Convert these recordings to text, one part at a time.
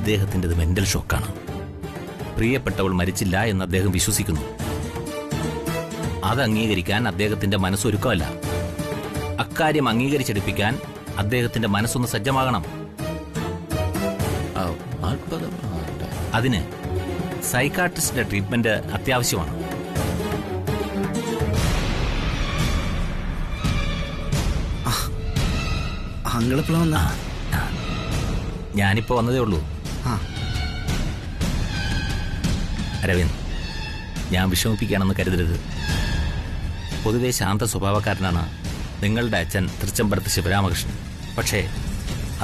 ഇദ്ദേഹത്തിൻ്റെത് mental ഷോക്കാണ്. പ്രിയപ്പെട്ടവൾ മരിച്ചില്ല എന്ന് അദ്ദേഹം വിശ്വസിക്കുന്നു. അത് അംഗീകരിക്കാൻ അദ്ദേഹത്തിന്റെ മനസ്സൊരുക്കമല്ല. അക്കാര്യം അംഗീകരിച്ചെടുപ്പിക്കാൻ അദ്ദേഹത്തിന്റെ മനസ്സൊന്ന് സജ്ജമാകണം. അതിന് സൈക്കാട്രിസ്റ്റിന്റെ ട്രീറ്റ്മെന്റ് അത്യാവശ്യമാണ്. ഞാനിപ്പോ വന്നതേ ഉള്ളൂ. അരവിന്ദ്, ഞാൻ വിഷമിപ്പിക്കുകയാണെന്ന് കരുതരുത്. പൊതുവെ ശാന്ത സ്വഭാവക്കാരനാണ് നിങ്ങളുടെ അച്ഛൻ തൃച്ചംബരത്ത് ശിവരാമകൃഷ്ണൻ. പക്ഷേ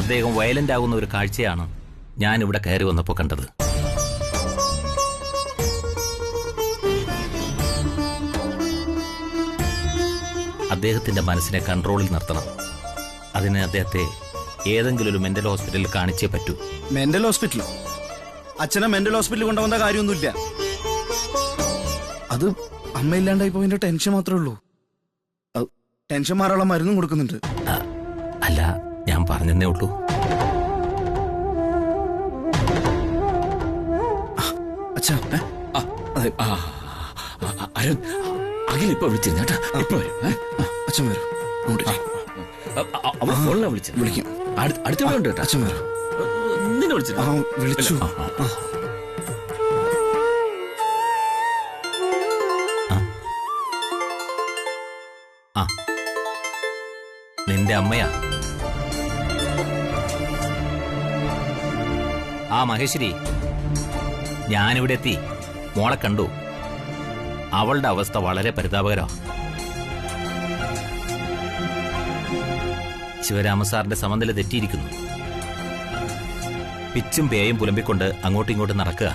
അദ്ദേഹം വയലന്റ് ആകുന്ന ഒരു കാഴ്ചയാണ് ഞാനിവിടെ കയറി വന്നപ്പോൾ കണ്ടത്. അദ്ദേഹത്തിന്റെ മനസ്സിനെ കൺട്രോളിൽ നിർത്തണം. അതിന് അദ്ദേഹത്തെ ഏതെങ്കിലും ഒരു മെന്റൽ ഹോസ്പിറ്റലിൽ കാണിച്ചേ പറ്റൂ. മെന്റൽ ഹോസ്പിറ്റലോ? അച്ഛനെ മെന്റൽ ഹോസ്പിറ്റലിൽ കൊണ്ടുവന്ന കാര്യമൊന്നുമില്ല. അത് അമ്മയില്ലാണ്ടായി പോയതിന്റെ ടെൻഷൻ മാത്രമേ ഉള്ളൂ. ടെൻഷൻ മാറാനുള്ള മരുന്നും കൊടുക്കുന്നുണ്ട്. അല്ല, ഞാൻ പറഞ്ഞതേ ഉള്ളൂ. അച്ഛാ, അഖിലിപ്പോ വിളിച്ചിരുന്നു കേട്ടാ. ഇപ്പൊ വരും. അച്ഛൻ വരും. വിളിക്കും. അടുത്ത ഉണ്ട് കേട്ടോ. അച്ഛൻ വരും. നിന്നെ വിളിച്ചു. വിളിച്ചു. നിന്റെ അമ്മയാ? മഹേശ്വരി, ഞാനിവിടെ എത്തി. മോളെ കണ്ടു. അവളുടെ അവസ്ഥ വളരെ പരിതാപകരമാണ്. ശിവരാമസാറിന്റെ സമനില തെറ്റിയിരിക്കുന്നു. പിച്ചും പേയും പുലമ്പിക്കൊണ്ട് അങ്ങോട്ടും ഇങ്ങോട്ടും നടക്കുക.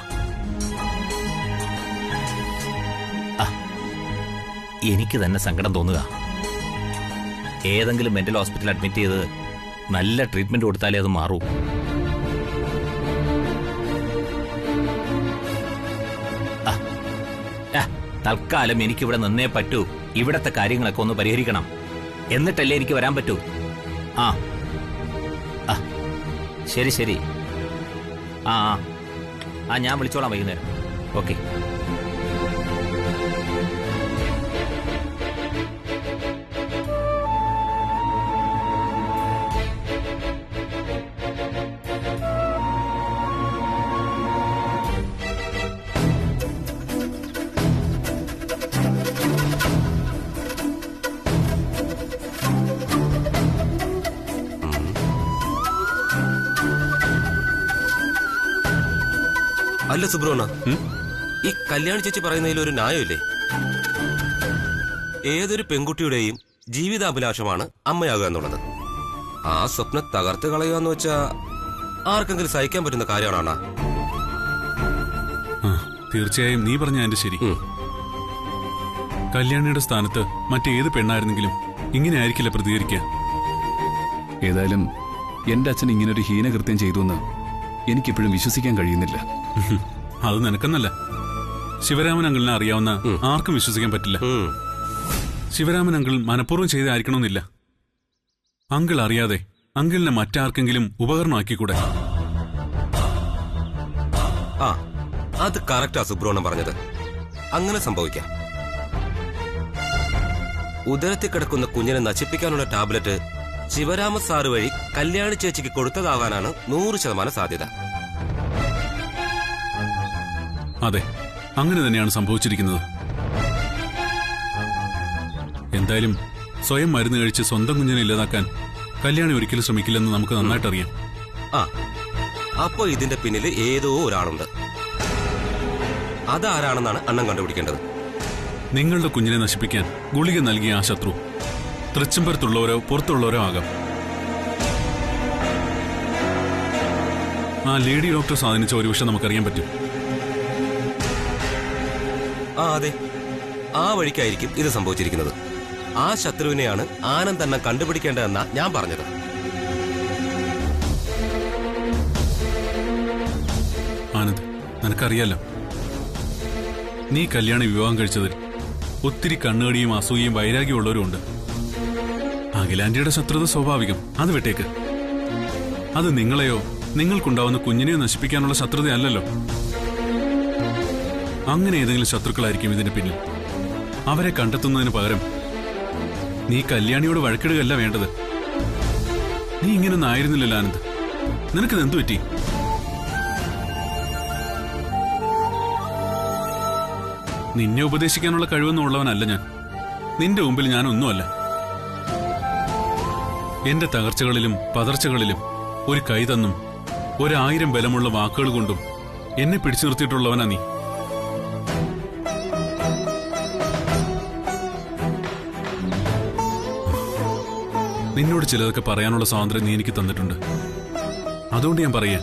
എനിക്ക് തന്നെ സങ്കടം തോന്നുക. ഏതെങ്കിലും മെന്റൽ ഹോസ്പിറ്റൽ അഡ്മിറ്റ് ചെയ്ത് നല്ല ട്രീറ്റ്മെന്റ് കൊടുത്താലേ അത് മാറൂ. തൽക്കാലം എനിക്കിവിടെ നിന്നേ പറ്റൂ. ഇവിടത്തെ കാര്യങ്ങളൊക്കെ ഒന്ന് പരിഹരിക്കണം. എന്നിട്ടല്ലേ എനിക്ക് വരാൻ പറ്റൂ. ശരി ശരി. ഞാൻ വിളിച്ചോളാം വൈകുന്നേരം. ഓക്കെ. അല്ല സുബ്രോണ, ഈ കല്യാണി ചേച്ചി പറയുന്നതിൽ ഒരു ന്യായമില്ലേ? ഏതൊരു പെൺകുട്ടിയുടെയും ജീവിതാഭിലാഷമാണ് അമ്മയാകുക എന്നുള്ളത്. ആ സ്വപ്നം തകർത്ത് കളയുക എന്ന് വെച്ചാ ആർക്കെങ്കിലും സഹിക്കാൻ പറ്റുന്ന കാര്യമാണോ? തീർച്ചയായും നീ പറഞ്ഞ എന്റെ ശരി. കല്യാണിയുടെ സ്ഥാനത്ത് മറ്റേത് പെണ്ണായിരുന്നെങ്കിലും ഇങ്ങനെ ആയിരിക്കില്ല പ്രതികരിക്കുക. ഏതായാലും എന്റെ അച്ഛൻ ഇങ്ങനൊരു ഹീനകൃത്യം ചെയ്തു എന്ന് എനിക്കിപ്പോഴും വിശ്വസിക്കാൻ കഴിയുന്നില്ല. അത് നിനക്കെന്നല്ല, ശിവരാമൻ അങ്കിളിനെ അറിയാവുന്ന ആർക്കും വിശ്വസിക്കാൻ പറ്റില്ല. ശിവരാമൻ അങ്കിൾ മനഃപൂർവ്വം ചെയ്തായിരിക്കണമെന്നില്ല. അങ്കിൾ അറിയാതെ അങ്കിളിനെ മറ്റാർക്കെങ്കിലും ഉപകരണമാക്കിക്കൂടെ? അത് കറക്റ്റാ സുബ്രോണം പറഞ്ഞത്. അങ്ങനെ സംഭവിക്കാം. ഉദരത്തിൽ കിടക്കുന്ന കുഞ്ഞിനെ നശിപ്പിക്കാനുള്ള ടാബ്ലറ്റ് ശിവരാമ സാറ് വഴി കല്യാണി ചേച്ചിക്ക് കൊടുത്തതാകാനാണ് 100% സാധ്യത. അതെ, അങ്ങനെ തന്നെയാണ് സംഭവിച്ചിരിക്കുന്നത്. എന്തായാലും സ്വയം മരുന്ന് കഴിച്ച് സ്വന്തം കുഞ്ഞിനെ ഇല്ലാതാക്കാൻ കല്യാണി ഒരിക്കലും ശ്രമിക്കില്ലെന്ന് നമുക്ക് നന്നായിട്ടറിയാം. അപ്പോ ഇതിന്റെ പിന്നിൽ ഏതോ ഒരാളുണ്ട്. അതാരാണെന്നാണ് അണ്ണൻ കണ്ടുപിടിക്കേണ്ടത്. നിങ്ങളുടെ കുഞ്ഞിനെ നശിപ്പിക്കാൻ ഗുളിക നൽകിയ ആ ശത്രു തൃച്ചംബരത്തുള്ളവരോ പുറത്തുള്ളവരോ ആകാം. ആ ലേഡി ഡോക്ടർ സ്വാധീനിച്ച ഒരു വിഷയം നമുക്കറിയാൻ പറ്റും. അതെ, ആ വഴിക്കായിരിക്കും ഇത് സംഭവിച്ചിരിക്കുന്നത്. ആ ശത്രുവിനെയാണ് ആനന്ദ് തന്നെ കണ്ടുപിടിക്കേണ്ടതെന്നാ ഞാൻ പറഞ്ഞത്. ആനന്ദ്, നിനക്കറിയാലോ, നീ കല്യാണി വിവാഹം കഴിച്ചതിൽ ഒത്തിരി കണ്ണുകടിയും അസൂയയും വൈരാഗ്യമുള്ളവരും ഉണ്ട്. അഖിലാന്റിയുടെ ശത്രുത സ്വാഭാവികം, അത് വിട്ടേക്ക്. അത് നിങ്ങളെയോ നിങ്ങൾക്കുണ്ടാവുന്ന കുഞ്ഞിനെ നശിപ്പിക്കാനുള്ള ശത്രുതയല്ലല്ലോ. അങ്ങനെ ഏതെങ്കിലും ശത്രുക്കളായിരിക്കും ഇതിന് പിന്നിൽ. അവരെ കണ്ടെത്തുന്നതിന് പകരം നീ കല്യാണിയോട് വഴക്കിടുകയല്ല വേണ്ടത്. നീ ഇങ്ങനൊന്നും ആയിരുന്നില്ലല്ലോ ആനന്ദ്. നിനക്കിത് എന്തു പറ്റി? നിന്നെ ഉപദേശിക്കാനുള്ള കഴിവൊന്നും ഉള്ളവനല്ല ഞാൻ. നിന്റെ മുമ്പിൽ ഞാനൊന്നുമല്ല. എന്റെ തകർച്ചകളിലും പതർച്ചകളിലും ഒരു കൈ തന്നും 1000 ബലമുള്ള വാക്കുകൾ കൊണ്ടും എന്നെ പിടിച്ചു നിർത്തിയിട്ടുള്ളവനാ നീ. നിന്നോട് ചിലതൊക്കെ പറയാനുള്ള സ്വാതന്ത്ര്യം നീ എനിക്ക് തന്നിട്ടുണ്ട്. അതുകൊണ്ട് ഞാൻ പറയാ,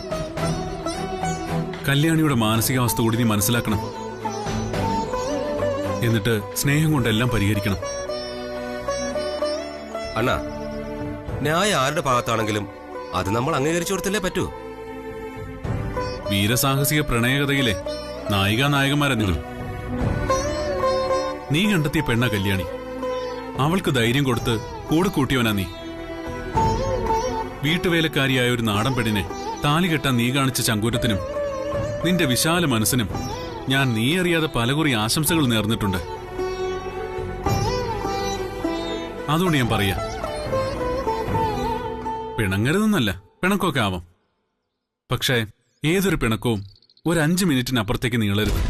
കല്യാണിയുടെ മാനസികാവസ്ഥ കൂടി നീ മനസ്സിലാക്കണം. എന്നിട്ട് സ്നേഹം കൊണ്ടെല്ലാം പരിഹരിക്കണം. അണ്ണാ, ന്യായം ആരുടെ ഭാഗത്താണെങ്കിലും അത് നമ്മൾ അംഗീകരിച്ചു കൊടുത്തല്ലേ പറ്റൂ. വീരസാഹസിക പ്രണയകഥയിലെ നായികാനായകന്മാരാ നിങ്ങൾ. നീ കണ്ടെത്തിയ പെണ്ണ കല്യാണി. അവൾക്ക് ധൈര്യം കൊടുത്ത് കൂടെ കൂട്ടിയവനാ നീ. വീട്ടുവേലക്കാരിയായ ഒരു നാടൻ പെണ്ണിനെ താലി കെട്ടാൻ നീ കാണിച്ച ചങ്കൂറ്റത്തിനും നിന്റെ വിശാല മനസ്സിനും ഞാൻ നീ അറിയാതെ പലകുറി ആശംസകൾ നേർന്നിട്ടുണ്ട്. അതുകൊണ്ട് ഞാൻ പറയാ, പിണങ്ങരുതെന്നല്ല, പിണക്കമൊക്കെ ആവാം. പക്ഷേ ഏതൊരു പിണക്കവും ഒരു 5 മിനിറ്റിനപ്പുറത്തേക്ക് നീളരുത്.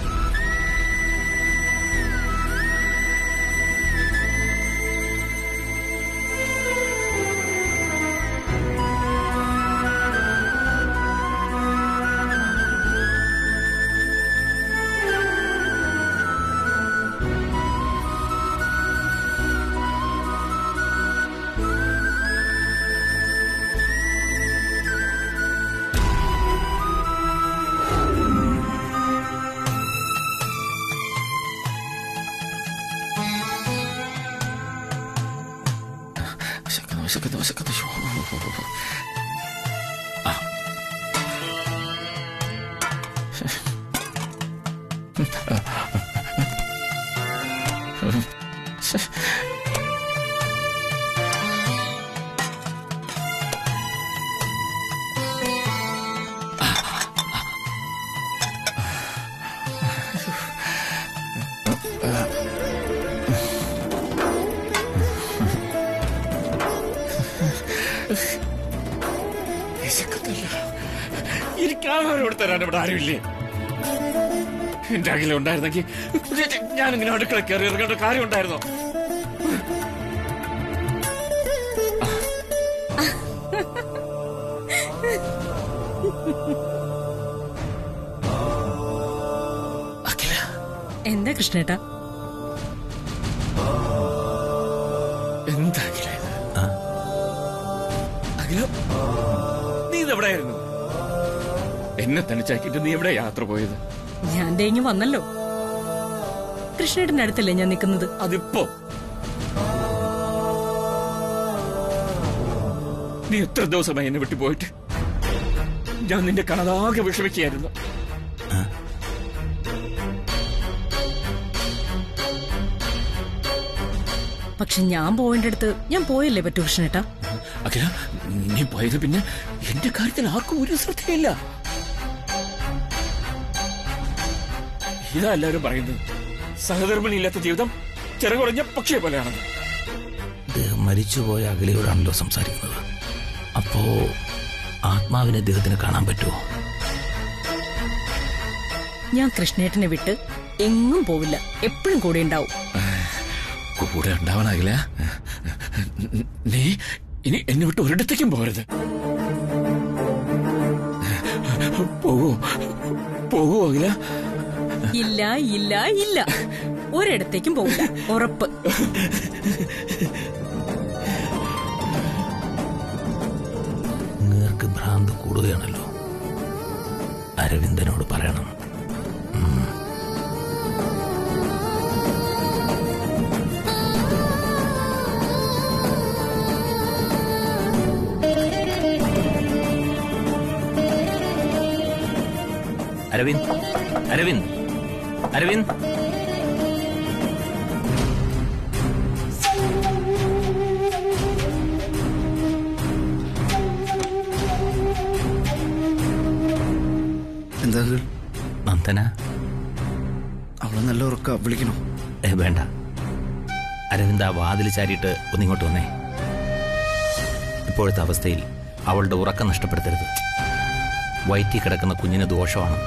എനിക്ക് ആഹാരം തരാൻ ഇവിടെ ആരുമില്ലേ? എന്റെ അകലെ ഉണ്ടായിരുന്നെങ്കിൽ ഞാനിങ്ങനെ അടുക്കള കയറി ഇറങ്ങേണ്ട കാര്യം ഉണ്ടായിരുന്നോ? എന്താ കൃഷ്ണേട്ടാ? എന്താ അഖില, നീ ഇതെവിടെയായിരുന്നു? എന്നെ തനിച്ചാക്കിട്ട് നീ എവിടെ യാത്ര പോയത്? ഞാൻ തേങ്ങി വന്നല്ലോ. കൃഷ്ണേട്ടന്റെ അടുത്തല്ലേ ഞാൻ നിൽക്കുന്നത്? അതിപ്പോ നീ എത്ര ദിവസമായി എന്നെ വിട്ടു പോയിട്ട്? ഞാൻ നിന്റെ കണതാകെ വിഷമിക്കുകയായിരുന്നു. പക്ഷെ ഞാൻ പോവേണ്ട അടുത്ത് ഞാൻ പോയല്ലേ പറ്റൂ കൃഷ്ണേട്ടാ. അഖില, നീ പോയത് പിന്നെ എന്റെ കാര്യത്തിൽ ആർക്കും ഒരു ശ്രദ്ധയില്ല. ഇതാ എല്ലാവരും പറയുന്നത്, സഹധർമ്മിണിയില്ലാത്ത ജീവിതം ചെറുകുറഞ്ഞ പക്ഷിയെ പോലെയാണെന്ന്. മരിച്ചുപോയ അഖിലയോടാണല്ലോ സംസാരിക്കുന്നത്. അപ്പോ ആത്മാവിനെ അദ്ദേഹത്തിന് കാണാൻ പറ്റുമോ? ഞാൻ കൃഷ്ണേട്ടനെ വിട്ട് എങ്ങും പോവില്ല, എപ്പോഴും കൂടെ ഉണ്ടാവും. കൂടെ ഉണ്ടാവാനാകില്ല. നീ ഇനി എന്നെ വിട്ട് ഒരിടത്തേക്കും പോകരുത്. പോവോ അഖില? ഇല്ല ഇല്ല ഇല്ല, ഒരിടത്തേക്കും പോവില്ല, ഉറപ്പ്. നിങ്ങൾക്ക് ഭ്രാന്ത് കൂടുകയാണല്ലോ. അരവിന്ദനോട് പറയണം. അരവിന്ദ്, അരവിന്ദ്, അരവിന്ദ്. എന്താ അങ്കിൾ? നന്ദന അവളെ നല്ല ഉറക്ക വിളിക്കണോ? വേണ്ട. അരവിന്ദ് ആ വാതിൽ ചാരിയിട്ട് ഒന്നിങ്ങോട്ട് വന്നേ. ഇപ്പോഴത്തെ അവസ്ഥയിൽ അവളുടെ ഉറക്കം നഷ്ടപ്പെടുത്തരുത്. വയറ്റിൽ കിടക്കുന്ന കുഞ്ഞിന് ദോഷമാണ്.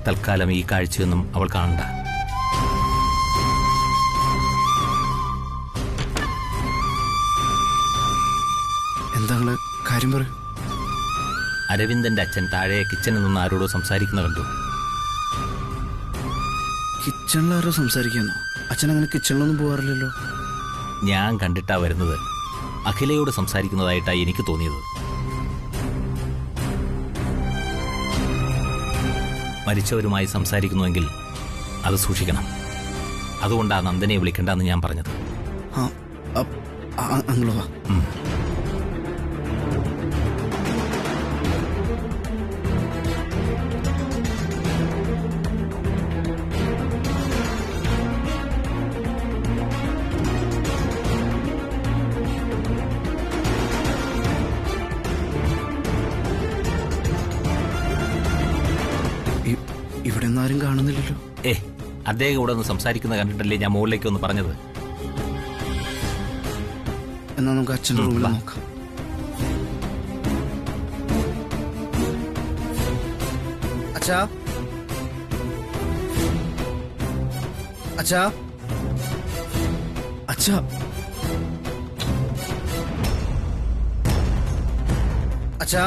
തൽക്കാലം ഈ കാഴ്ചയൊന്നും അവൾ കാണണ്ട. എന്താ കാര്യം പറ. അരവിന്ദന്റെ അച്ഛൻ താഴെ കിച്ചണിൽ നിന്ന് ആരോടോ സംസാരിക്കുന്ന കണ്ടു. കിച്ചണിലാരോ സംസാരിക്കാന്നോ? അച്ഛൻ അങ്ങനെ കിച്ചണിലൊന്നും പോകാറില്ലല്ലോ. ഞാൻ കണ്ടിട്ടാ വരുന്നത്. അഖിലയോട് സംസാരിക്കുന്നതായിട്ടാ എനിക്ക് തോന്നിയത്. മരിച്ചവരുമായി സംസാരിക്കുന്നുവെങ്കിൽ അത് സൂക്ഷിക്കണം. അതുകൊണ്ടാ നന്ദനെ വിളിക്കണ്ടെന്ന് ഞാൻ പറഞ്ഞത്. അങ്ങളോ വാ. ഇവിടെ ഒന്നും ആരും കാണുന്നില്ലല്ലോ. അദ്ദേഹം ഇവിടെ ഒന്ന് സംസാരിക്കുന്ന കണ്ടിട്ടല്ലേ ഞാൻ മുകളിലേക്ക് ഒന്ന് പറഞ്ഞത്. എന്നാ നമുക്ക് അച്ഛൻ്റെ റൂമിൽ നോക്കാം. അച്ഛാ, അച്ഛാ, അച്ഛാ, അച്ഛാ.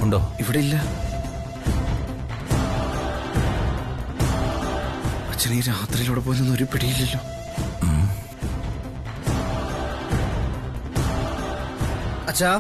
ഉണ്ടോ? ഇവിടെ ഇല്ല. അച്ഛൻ ഈ രാത്രിയിലൂടെ പോയതൊന്നും ഒരു പിടിയില്ലല്ലോ. അച്ഛാ,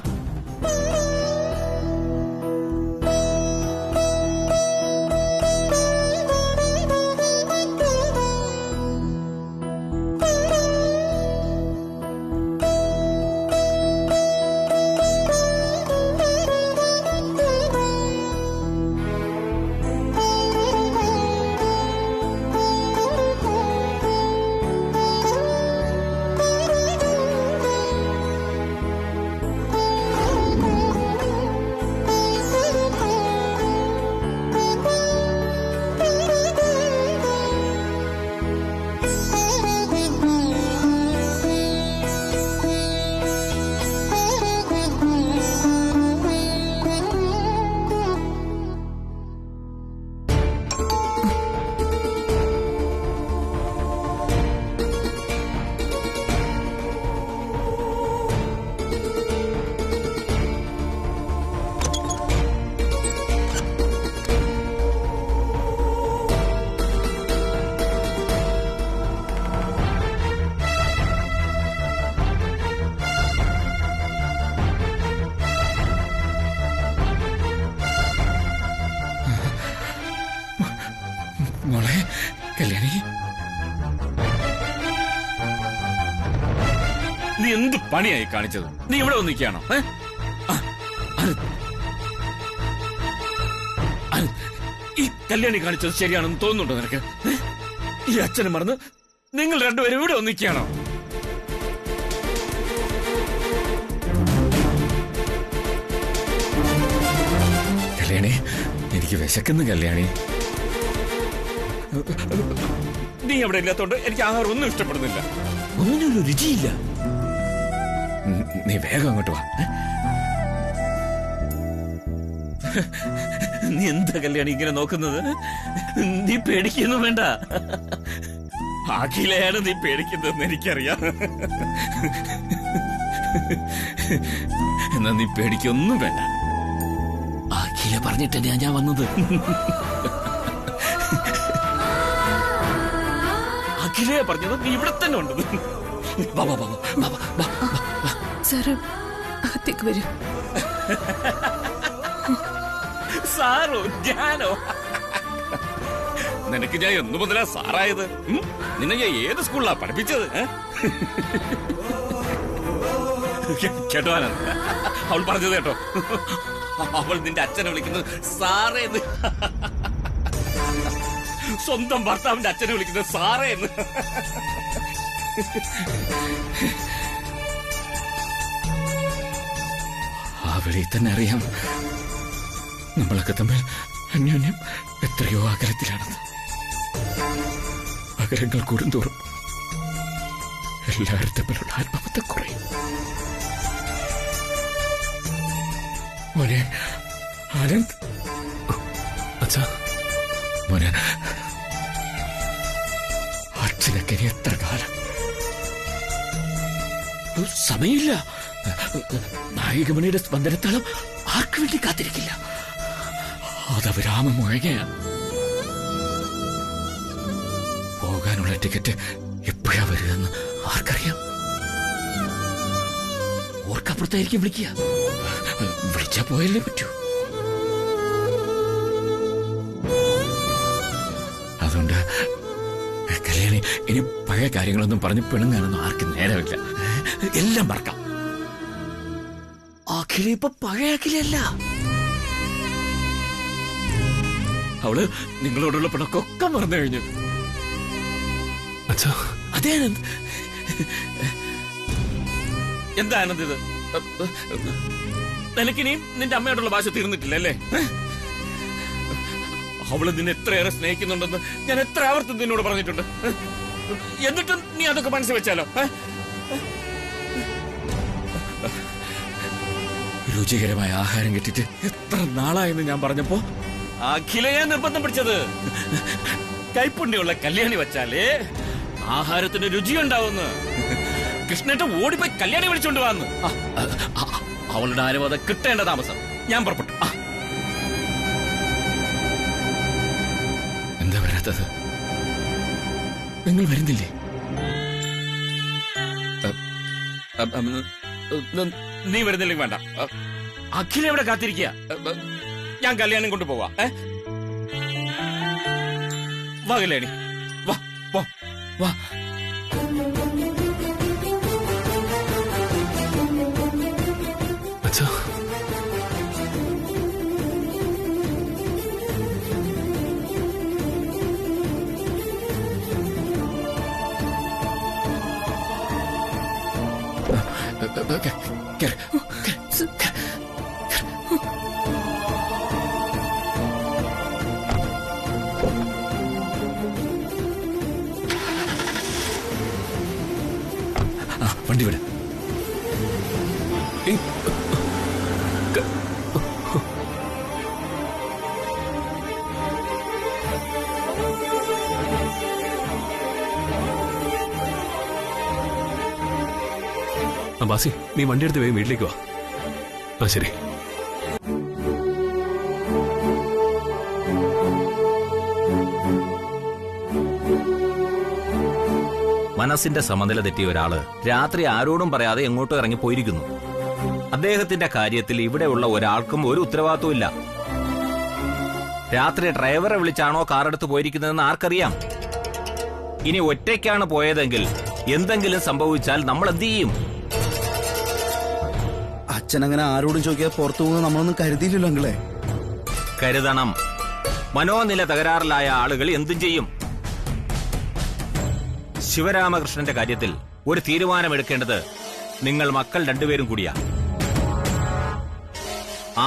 മോളെ കല്യാണി, നീ എന്ത് പണിയായി കാണിച്ചത്? നീ ഇവിടെ വന്നിരിക്കുകയാണോ? ഈ കല്യാണി കാണിച്ചത് ശരിയാണെന്ന് തോന്നുന്നുണ്ടോ നിനക്ക്? ഈ അച്ഛനെ മറന്ന് നിങ്ങൾ രണ്ടുപേരും ഇവിടെ വന്നിരിക്കുകയാണോ? കല്യാണി, എനിക്ക് വിശക്കുന്നു കല്യാണി. നീ അവിടെ ഇല്ലാത്തോണ്ട് എനിക്ക് ആഹാരം ഒന്നും ഇഷ്ടപ്പെടുന്നില്ല. ഒന്നിനൊരു രുചിയില്ല. നീ വേഗം അങ്ങോട്ട് വാ. നീ എന്താ കല്യാണി ഇങ്ങനെ നോക്കുന്നത്? നീ പേടിക്കൊന്നും വേണ്ട. അഖിലയാണ് നീ പേടിക്കുന്നതെന്ന് എനിക്കറിയാം. എന്നാ നീ പേടിക്കൊന്നും വേണ്ട. അഖില പറഞ്ഞിട്ടാ ഞാൻ വന്നത്. അഖിലയെ പറഞ്ഞത് നീ ഇവിടെ തന്നെ ഉണ്ടത്. സാറ് അകത്തേക്ക് വരൂ. സാറോ? ഞാനോ? നിനക്ക് ഞാൻ എന്നു മുതലാ സാറായത്? നിന്നെ ഞാൻ ഏത് സ്കൂളിലാ പഠിപ്പിച്ചത്? കേട്ടോ ആനന്ദ്, അവൾ പറഞ്ഞത് കേട്ടോ? അവൾ നിന്റെ അച്ഛനെ വിളിക്കുന്നത് സാറേ എന്ന്. സ്വന്തം ഭർത്താവിന്റെ അച്ഛനെ വിളിക്കുന്നത് സാറേ എന്ന്. ആ വിളി തന്നെ അറിയാം നമ്മളൊക്കെ തമ്മിൽ അന്യോന്യം എത്രയോ അകലത്തിലാണെന്ന്. അകലങ്ങൾ കൂടുന്തോറും എല്ലാവരും തമ്മിലുള്ള ആത്മബന്ധം കുറയും. മോനെ ആനന്ദ്, അച്ഛാ, മോനെ അച്ഛനൊക്കെ ഇനി എത്ര കാലം? സമയമില്ല. നായികമണിയുടെ സ്പന്ദനത്താളം ആർക്കു വേണ്ടി കാത്തിരിക്കില്ല. അതവരാമ മുഴകയാണ്. പോകാനുള്ള ടിക്കറ്റ് എപ്പോഴാ വരികയെന്ന് ആർക്കറിയാം? ഓർക്കപ്പുറത്തായിരിക്കും വിളിക്കുക. വിളിച്ചാ പോയല്ലേ പറ്റൂ. അതുകൊണ്ട് കല്യാണി ഇനി പഴയ കാര്യങ്ങളൊന്നും പറഞ്ഞ് പിണങ്ങാനൊന്നും ആർക്കും നേരമില്ല. എല്ലാം മറക്കാം. അഖില ഇപ്പൊ പഴയ അഖിലല്ല. അവള് നിങ്ങളോടുള്ള പിണക്കൊക്കെ മറന്നു കഴിഞ്ഞു. അച്ഛാ, അതേ ആനന്ദ്. എന്താ ആനന്ദ് ഇത്? നിനക്കിനിയും നിന്റെ അമ്മയോടുള്ള ഭാഷ തീർന്നിട്ടില്ല അല്ലേ? അവള് നിന്നെ എത്രയേറെ സ്നേഹിക്കുന്നുണ്ടെന്ന് ഞാൻ എത്ര ആവർത്തി നിന്നോട് പറഞ്ഞിട്ടുണ്ട്. എന്നിട്ടും നീ അതൊക്കെ മനസ്സിൽ വെച്ചാലോ? രുചികരമായ ആഹാരം കിട്ടിട്ട് എത്ര നാളായെന്ന് ഞാൻ പറഞ്ഞപ്പോ അഖിലയെ നിർബന്ധം പിടിച്ചത്. കൈപ്പുണ്യുള്ള കല്യാണി വച്ചാലേ ആഹാരത്തിന് രുചിയുണ്ടാവുന്നു. കൃഷ്ണേട്ട ഓടിപ്പോയി കല്യാണി വിളിച്ചോണ്ട് വന്ന് അവളുടെ അനുവാദം കിട്ടേണ്ട താമസം. ഞാൻ പുറപ്പെട്ടു. എന്താ വരാത്തത്? നിങ്ങൾ വരുന്നില്ലേ? നീ വരുന്നില്ലെങ്കിൽ വേണ്ട. അഖില എവിടെ കാത്തിരിക്കുക? ഞാൻ കല്യാണം കൊണ്ടുപോവാ. വാ കല്യാണി, വാ വാ വാ. അച്ഛാ, വണ്ടി വിട. ബാസി, നീ വണ്ടി എടുത്ത് വേഗം വീട്ടിലേക്ക് വാ. ആ ശരി. മനസ്സിന്റെ സമനില തെറ്റിയ ഒരാള് രാത്രി ആരോടും പറയാതെ എങ്ങോട്ടും ഇറങ്ങി പോയിരിക്കുന്നു. അദ്ദേഹത്തിന്റെ കാര്യത്തിൽ ഇവിടെയുള്ള ഒരാൾക്കും ഒരു ഉത്തരവാദിത്വം ഇല്ല. രാത്രി ഡ്രൈവറെ വിളിച്ചാണോ കാറെടുത്ത് പോയിരിക്കുന്നതെന്ന് ആർക്കറിയാം? ഇനി ഒറ്റയ്ക്കാണ് പോയതെങ്കിൽ എന്തെങ്കിലും സംഭവിച്ചാൽ നമ്മൾ എന്ത് ചെയ്യും? അച്ഛൻ അങ്ങനെ ആരോടും ചോദിക്കാതെ പുറത്തു പോകുന്നത് നമ്മളൊന്നും കരുതിയില്ലല്ലോ അങ്കിളെ. കരുതണം. മനോനില തകരാറിലായ ആളുകൾ എന്തും ചെയ്യും. ശിവരാമകൃഷ്ണന്റെ കാര്യത്തിൽ ഒരു തീരുമാനമെടുക്കേണ്ടത് നിങ്ങൾ മക്കൾ രണ്ടുപേരും കൂടിയാ.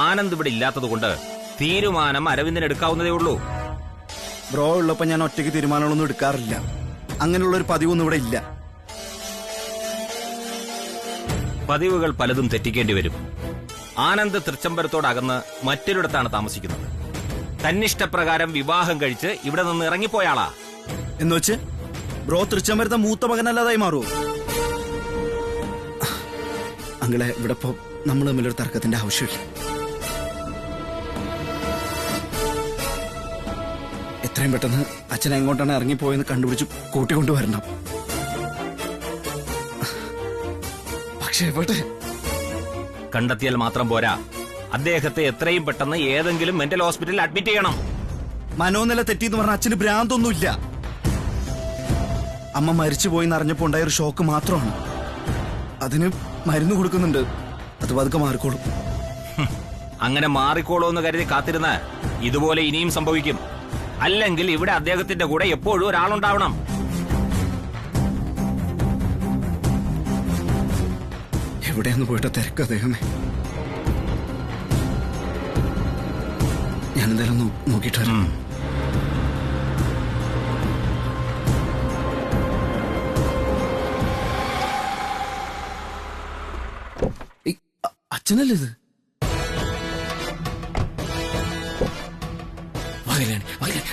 ആനന്ദ് ഇവിടെ ഇല്ലാത്തതുകൊണ്ട് തീരുമാനം അരവിന്ദന് എടുക്കാവുന്നതേ ഉള്ളൂ. ബ്രോ ഉള്ളപ്പോ ഞാൻ ഒറ്റയ്ക്ക് തീരുമാനങ്ങളൊന്നും എടുക്കാറില്ല. അങ്ങനെയുള്ള ഒരു പതിവൊന്നും ഇവിടെ ഇല്ല. പതിവുകൾ പലതും തെറ്റിക്കേണ്ടി വരും. ആനന്ദ് തൃച്ചംബരത്തോടകന്ന് മറ്റൊരിടത്താണ് താമസിക്കുന്നത്. തന്നിഷ്ടപ്രകാരം വിവാഹം കഴിച്ച് ഇവിടെ നിന്ന് ഇറങ്ങിപ്പോയാളാ. എന്നുവെച്ച് ബ്രോ തൃച്ചംബരത്തെ മൂത്ത മകനല്ലാതായി മാറുമോ? അങ്കിളെ, ഇവിടെ ഇപ്പൊ നമ്മൾ തമ്മിലൊരു തർക്കത്തിന്റെ ആവശ്യമില്ല. എത്രയും പെട്ടെന്ന് അച്ഛൻ എങ്ങോട്ടാണ് ഇറങ്ങിപ്പോയെന്ന് കണ്ടുപിടിച്ച് കൂട്ടിക്കൊണ്ടുവരണം. പക്ഷേ എവിടെ? കണ്ടെത്തിയാൽ മാത്രം പോരാ, അദ്ദേഹത്തെ എത്രയും പെട്ടെന്ന് ഏതെങ്കിലും മെന്റൽ ഹോസ്പിറ്റലിൽ അഡ്മിറ്റ് ചെയ്യണം. മനോനില തെറ്റിന്ന് പറഞ്ഞ അച്ഛന് ഭ്രാന്തൊന്നുമില്ല. അമ്മ മരിച്ചുപോയിന്ന് അറിഞ്ഞപ്പോ ഉണ്ടായ ഒരു ഷോക്ക് മാത്രമാണ്. അതിന് മരുന്ന് കൊടുക്കുന്നുണ്ട്. അത് പതുക്കെ മാറിക്കോളും. അങ്ങനെ മാറിക്കോളൂ എന്ന് കരുതി കാത്തിരുന്ന ഇതുപോലെ ഇനിയും സംഭവിക്കും. അല്ലെങ്കിൽ ഇവിടെ അദ്ദേഹത്തിന്റെ കൂടെ എപ്പോഴും ഒരാളുണ്ടാവണം. എവിടെയെന്ന് പോയിട്ട് തിരക്ക് അദ്ദേഹമേ. എന്തായാലും നോക്കിയിട്ട് വരാം. അച്ഛനല്ലേ ഇത്? വകലാണ് വകലാണ്